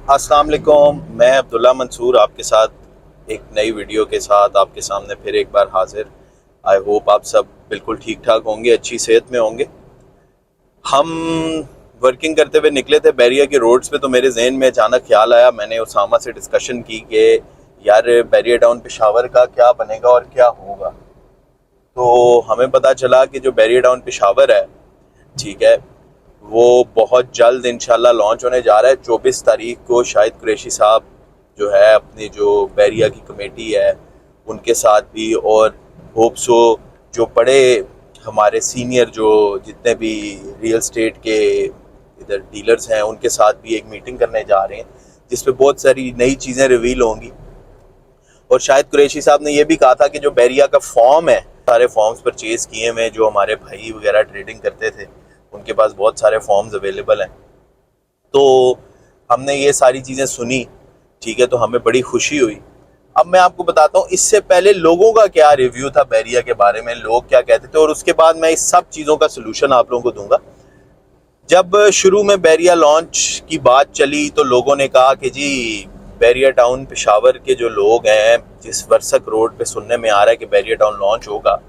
अस्सलाम वालेकुम, मैं अब्दुल्ला मंसूर आपके साथ एक नई वीडियो के साथ आपके सामने फिर एक बार हाजिर। आई होप आप सब बिल्कुल ठीक ठाक होंगे, अच्छी सेहत में होंगे। हम वर्किंग करते हुए निकले थे बैरिया के रोड्स पे, तो मेरे जहन में अचानक ख्याल आया। मैंने उसामा से डिस्कशन की कि यार बैरिया टाउन पेशावर का क्या बनेगा और क्या होगा। तो हमें पता चला कि जो बैरिया टाउन पेशावर है, ठीक है, वो बहुत जल्द इंशाल्लाह लॉन्च होने जा रहा है। 24 तारीख को शाहिद कुरैशी साहब जो है अपनी जो बैरिया की कमेटी है उनके साथ भी, और होप सो जो बड़े हमारे सीनियर जो जितने भी रियल स्टेट के इधर डीलर्स हैं उनके साथ भी एक मीटिंग करने जा रहे हैं, जिस पे बहुत सारी नई चीज़ें रिवील होंगी। और शाहिद कुरैशी साहब ने ये भी कहा था कि जो बैरिया का फॉर्म है, सारे फॉर्म्स परचेज़ किए हुए, जो हमारे भाई वगैरह ट्रेडिंग करते थे उनके पास बहुत सारे फॉर्म्स अवेलेबल हैं। तो हमने ये सारी चीज़ें सुनी, ठीक है, तो हमें बड़ी खुशी हुई। अब मैं आपको बताता हूँ इससे पहले लोगों का क्या रिव्यू था बैरिया के बारे में, लोग क्या कहते थे, और उसके बाद मैं इस सब चीज़ों का सलूशन आप लोगों को दूंगा। जब शुरू में बैरिया लॉन्च की बात चली तो लोगों ने कहा कि जी बैरिया टाउन पेशावर के जो लोग हैं, जिस वर्सक रोड पे सुनने में आ रहा है कि बैरिया टाउन लॉन्च होगा,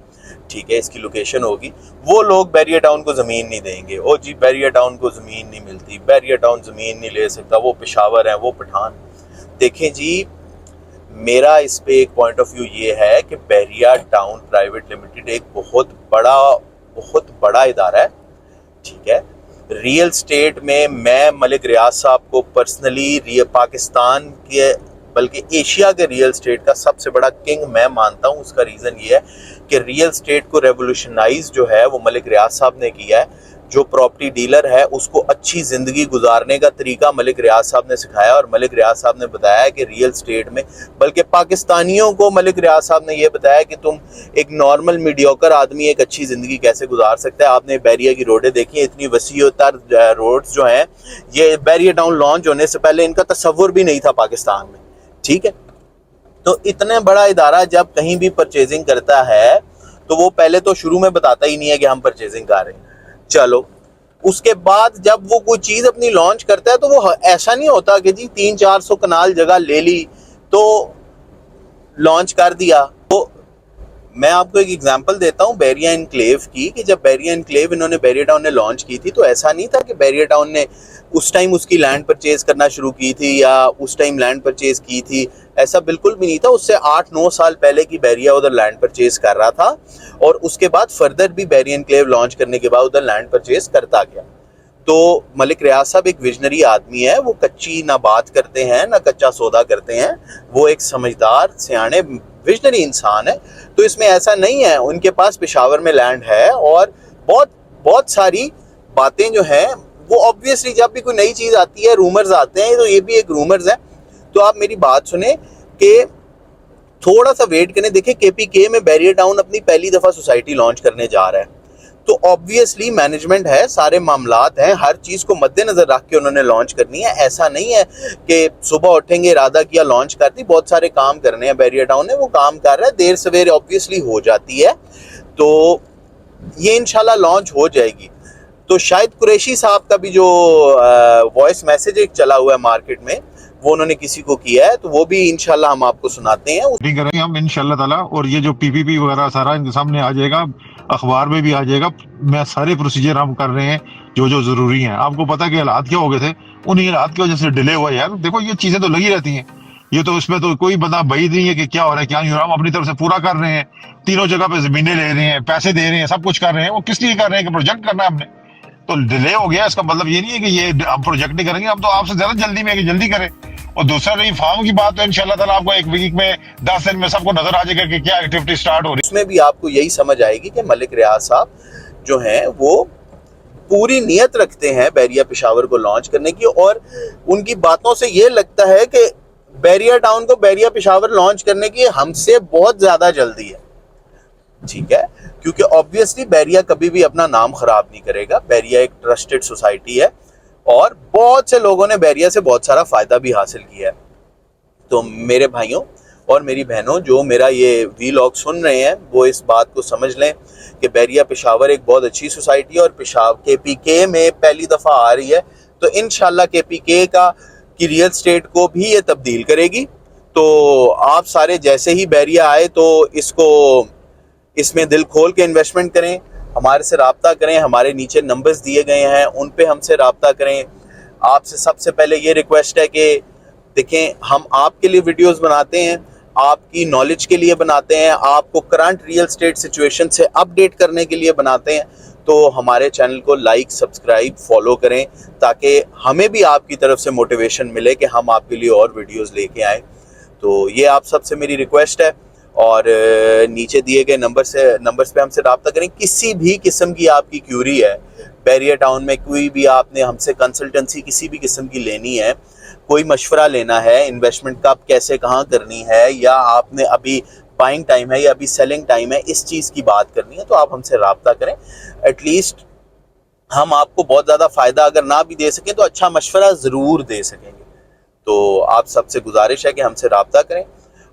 ठीक है, इसकी लोकेशन होगी, वो लोग बैरिया टाउन को ज़मीन नहीं देंगे। ओ जी बैरिया टाउन को ज़मीन नहीं मिलती, बैरिया टाउन ज़मीन नहीं ले सकता, वो पेशावर है, वो पठान। देखें जी, मेरा इस पे एक पॉइंट ऑफ व्यू ये है कि बैरिया टाउन प्राइवेट लिमिटेड एक बहुत बड़ा इदारा है, ठीक है। रियल स्टेट में मैं मलिक रियाज साहब को पर्सनली पाकिस्तान के बल्कि एशिया के रियल स्टेट का सबसे बड़ा किंग मैं मानता हूँ। उसका रीज़न ये है कि रियल स्टेट को रेवोल्यूशनाइज जो है वो मलिक रियाज साहब ने किया है। जो प्रॉपर्टी डीलर है उसको अच्छी ज़िंदगी गुजारने का तरीका मलिक रियाज साहब ने सिखाया, और मलिक रियाज साहब ने बताया कि रियल स्टेट में, बल्कि पाकिस्तानियों को मलिक रियाज साहब ने यह बताया कि तुम एक नॉर्मल मीडियोकर आदमी एक अच्छी ज़िंदगी कैसे गुजार सकता है। आपने बैरिया की रोडें देखी, इतनी वसीअतर रोड्स जो हैं, ये बैरिया टाउन लॉन्च होने से पहले इनका तस्वुर भी नहीं था पाकिस्तान में, ठीक है। तो इतना बड़ा इदारा जब कहीं भी परचेजिंग करता है तो वो पहले तो शुरू में बताता ही नहीं है कि हम परचेजिंग कर रहे हैं। चलो, उसके बाद जब वो कोई चीज़ अपनी लॉन्च करता है तो वो ऐसा नहीं होता कि जी 300-400 कनाल जगह ले ली तो लॉन्च कर दिया। तो मैं आपको एक एग्जांपल देता हूँ बैरिया एनक्लेव की, कि जब बैरिया एनक्लेव इन्होंने बैरिया टाउन ने लॉन्च की थी तो ऐसा नहीं था कि बैरिया टाउन ने उस टाइम उसकी लैंड परचेज करना शुरू की थी या उस टाइम लैंड परचेज की थी, ऐसा बिल्कुल भी नहीं था। उससे 8-9 साल पहले की बैरिया उधर लैंड परचेज कर रहा था, और उसके बाद फर्दर भी बैरिया एनक्लेव लॉन्च करने के बाद उधर लैंड परचेज करता गया। तो मलिक रियाज साहब एक विजनरी आदमी है, वो कच्ची ना बात करते हैं ना कच्चा सौदा करते हैं, वो एक समझदार सियाने विजनरी इंसान है। तो इसमें ऐसा नहीं है, उनके पास पेशावर में लैंड है, और बहुत बहुत सारी बातें जो हैं वो ऑब्वियसली जब भी कोई नई चीज़ आती है रूमर्स आते हैं, तो ये भी एक रूमर्स है। तो आप मेरी बात सुने कि थोड़ा सा वेट करें। देखिए केपीके में बैरिया टाउन अपनी पहली दफ़ा सोसाइटी लॉन्च करने जा रहा है, तो ऑब्वियसली मैनेजमेंट है, सारे मामलात हैं, हर चीज़ को मद्देनज़र रख के उन्होंने लॉन्च करनी है। ऐसा नहीं है कि सुबह उठेंगे इरादा किया लॉन्च कर दी, बहुत सारे काम करने हैं बैरिया टाउन ने, वो काम कर रहा है, देर सवेर ऑब्वियसली हो जाती है, तो ये इंशाल्लाह लॉन्च हो जाएगी। तो शाहिद कुरैशी साहब का भी जो वॉइस मैसेज एक चला हुआ है मार्केट में, वो उन्होंने किसी को किया है, तो वो भी इंशाल्लाह हम आपको सुनाते हैं। करेंगे हम इंशाल्लाह ताला। और ये जो पीपीपी वगैरह सारा इनके सामने आ जाएगा, अखबार में भी आ जाएगा। मैं सारे प्रोसीजर हम कर रहे हैं जो जो जरूरी हैं। आपको पता है कि हालात क्या हो गए थे, उन्हीं हालात की वजह से डिले हुआ यार। देखो ये चीजें तो लगी रहती हैं, ये तो इसमें तो कोई बंदा भाई नहीं है कि क्या हो रहा है क्या नहीं हो रहा। हम अपनी तरफ से पूरा कर रहे हैं, तीनों जगह पे जमीनें ले रहे हैं, पैसे दे रहे हैं, सब कुछ कर रहे हैं। वो किस लिए कर रहे हैं कि प्रोजेक्ट करना है हमने, तो डिले हो गया। इसका मतलब ये नहीं है कि ये हम प्रोजेक्ट नहीं करेंगे, हम तो आपसे ज्यादा जल्दी में है कि जल्दी करें। और दूसरा रही फार्म की बात, तो इंशाल्लाह ताला आपको एक वीक में 10 दिन में सबको नजर आ जाएगा कि क्या एक्टिविटी स्टार्ट हो रही है। उसमें भी आपको यही समझ आएगी कि मलिक रियाज साहब जो हैं वो पूरी नियत रखते हैं बैरिया पेशावर को लॉन्च करने की, और उनकी बातों से ये लगता है कि बैरिया टाउन को बैरिया पेशावर लॉन्च करने की हमसे बहुत ज्यादा जल्दी है, ठीक है, क्योंकि ऑब्वियसली बैरिया कभी भी अपना नाम खराब नहीं करेगा। बैरिया एक ट्रस्टेड सोसाइटी है, और बहुत से लोगों ने बैरिया से बहुत सारा फायदा भी हासिल किया है। तो मेरे भाइयों और मेरी बहनों जो मेरा ये वीलॉग सुन रहे हैं, वो इस बात को समझ लें कि बैरिया पेशावर एक बहुत अच्छी सोसाइटी है, और पेशावर केपीके में पहली दफ़ा आ रही है। तो इंशाल्लाह केपीके का کی ریئل اسٹیٹ کو بھی یہ تبدیل کرے گی. تو آپ سارے جیسے ہی بحریہ آئے تو اس میں دل کھول کے انویسٹمنٹ کریں, ہمارے سے رابطہ کریں, ہمارے نیچے نمبرز دیے گئے ہیں ان پہ ہم سے رابطہ کریں. آپ سے سب سے پہلے یہ ریکویسٹ ہے کہ دیکھیں ہم آپ کے لیے ویڈیوز بناتے ہیں, آپ کی نالج کے لیے بناتے ہیں, آپ کو کرنٹ ریئل اسٹیٹ سچویشن سے اپ ڈیٹ کرنے کے لیے بناتے ہیں. تو ہمارے چینل کو لائک, سبسکرائب, فالو کریں تاکہ ہمیں بھی آپ کی طرف سے موٹیویشن ملے کہ ہم آپ کے لیے اور ویڈیوز لے کے آئیں. تو یہ آپ سب سے میری ریکویسٹ ہے, اور نیچے دیے گئے نمبرز پہ ہم سے رابطہ کریں. کسی بھی قسم کی آپ کی کیوری ہے بحریہ ٹاؤن میں, کوئی بھی آپ نے ہم سے کنسلٹنسی کسی بھی قسم کی لینی ہے, کوئی مشورہ لینا ہے انویسٹمنٹ کا کیسے کہاں کرنی ہے, یا آپ نے ابھی بائنگ ٹائم ہے یا ابھی سیلنگ ٹائم ہے, اس چیز کی بات کرنی ہے, تو آپ ہم سے رابطہ کریں. ایٹ لیسٹ ہم آپ کو بہت زیادہ فائدہ اگر نہ بھی دے سکیں تو اچھا مشورہ ضرور دے سکیں گے. تو آپ سب سے گزارش ہے کہ ہم سے رابطہ کریں.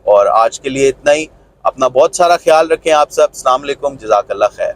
اور آج کے لیے اتنا ہی. اپنا بہت سارا خیال رکھیں آپ سب. السلام علیکم, جزاک اللہ خیر.